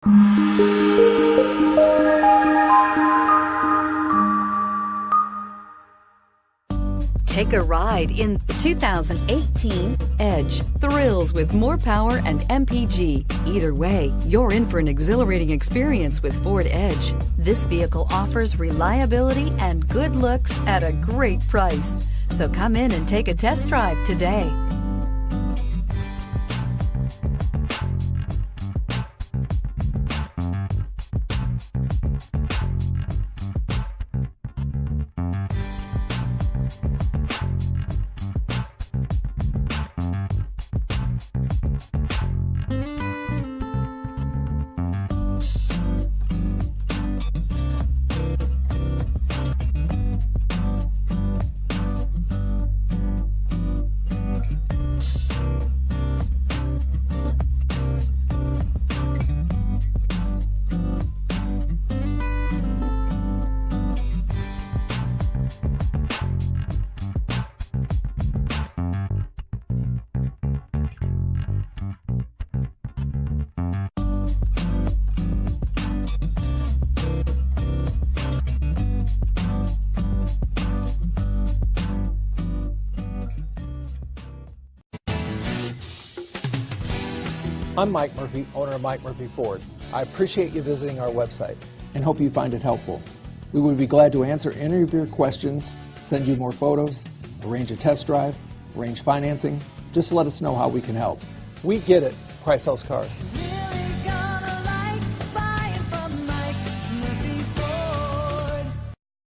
Take a ride in the 2018 Edge. Thrills with more power and MPG. Either way, you're in for an exhilarating experience with Ford Edge. This vehicle offers reliability and good looks at a great price. So come in and take a test drive today. I'm Mike Murphy, owner of Mike Murphy Ford. I appreciate you visiting our website and hope you find it helpful. We would be glad to answer any of your questions, send you more photos, arrange a test drive, arrange financing. Just let us know how we can help. We get it. Price sells cars.